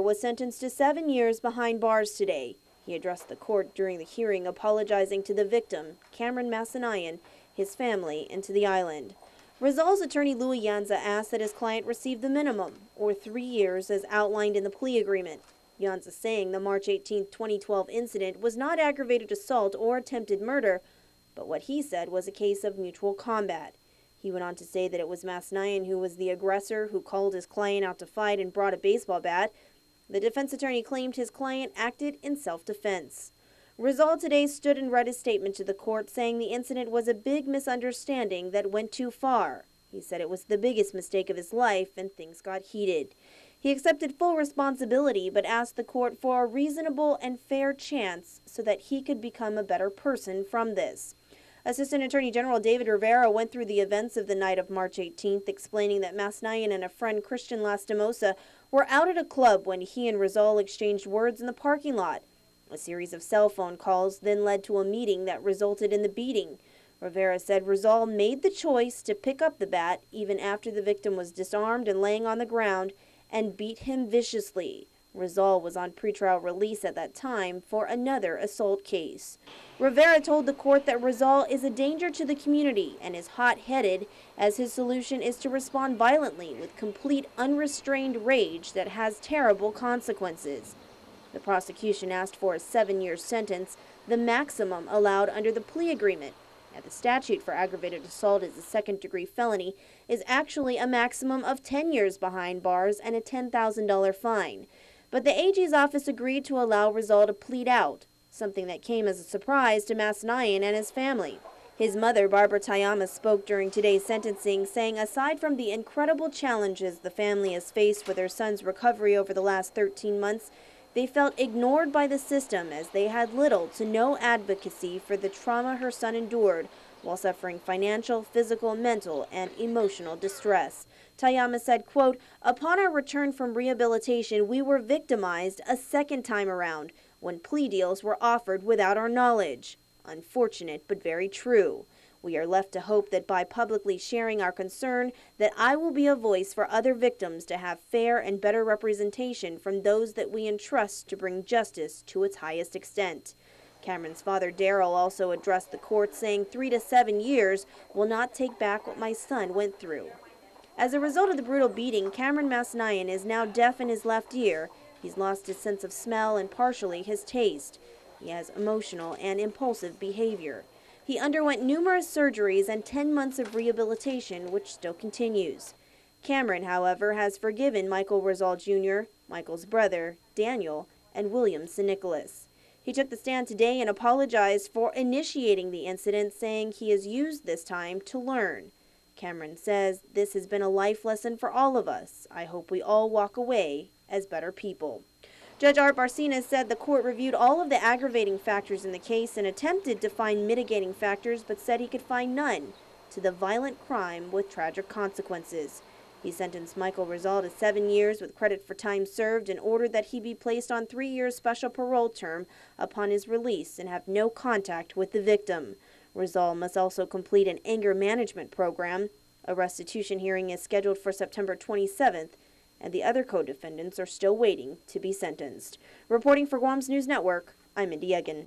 was sentenced to 7 years behind bars today. He addressed the court during the hearing, apologizing to the victim, Cameron Masnayon, his family, and to the island. Rizal's attorney Louis Yanza asked that his client receive the minimum, or 3 years, as outlined in the plea agreement. Yanza saying the March 18, 2012 incident was not aggravated assault or attempted murder, but what he said was a case of mutual combat. He went on to say that it was Masnayon who was the aggressor, who called his client out to fight and brought a baseball bat. The defense attorney claimed his client acted in self-defense. Rizal today stood and read his statement to the court, saying the incident was a big misunderstanding that went too far. He said it was the biggest mistake of his life and things got heated. He accepted full responsibility but asked the court for a reasonable and fair chance so that he could become a better person from this. Assistant Attorney General David Rivera went through the events of the night of March 18th, explaining that Masnayon and a friend, Christian Lastimosa, were out at a club when he and Rizal exchanged words in the parking lot. A series of cell phone calls then led to a meeting that resulted in the beating. Rivera said Rizal made the choice to pick up the bat even after the victim was disarmed and laying on the ground, and beat him viciously. Rizal was on pretrial release at that time for another assault case. Rivera told the court that Rizal is a danger to the community and is hot-headed, as his solution is to respond violently with complete unrestrained rage that has terrible consequences. The prosecution asked for a 7-year sentence, the maximum allowed under the plea agreement. Now, the statute for aggravated assault as a second-degree felony is actually a maximum of 10 years behind bars and a $10,000 fine. But the AG's office agreed to allow Rizal to plead out, something that came as a surprise to Masnayon and his family. His mother, Barbara Tayama, spoke during today's sentencing, saying aside from the incredible challenges the family has faced with their son's recovery over the last 13 months, they felt ignored by the system as they had little to no advocacy for the trauma her son endured while suffering financial, physical, mental, and emotional distress. Tayama said, quote, "Upon our return from rehabilitation, we were victimized a second time around when plea deals were offered without our knowledge. Unfortunate, but very true. We are left to hope that by publicly sharing our concern, that I will be a voice for other victims to have fair and better representation from those that we entrust to bring justice to its highest extent." Cameron's father, Daryl, also addressed the court, saying 3 to 7 years will not take back what my son went through. As a result of the brutal beating, Cameron Masnayon is now deaf in his left ear. He's lost his sense of smell and partially his taste. He has emotional and impulsive behavior. He underwent numerous surgeries and 10 months of rehabilitation, which still continues. Cameron, however, has forgiven Michael Rizal Jr., Michael's brother, Daniel, and William St. Nicholas. He took the stand today and apologized for initiating the incident, saying he has used this time to learn. Cameron says, "This has been a life lesson for all of us. I hope we all walk away as better people." Judge Art Barcina said the court reviewed all of the aggravating factors in the case and attempted to find mitigating factors, but said he could find none to the violent crime with tragic consequences. He sentenced Michael Rizal to 7 years with credit for time served and ordered that he be placed on 3 years special parole term upon his release and have no contact with the victim. Rizal must also complete an anger management program. A restitution hearing is scheduled for September 27th, and the other co-defendants are still waiting to be sentenced. Reporting for Guam's News Network, I'm Mindy Egan.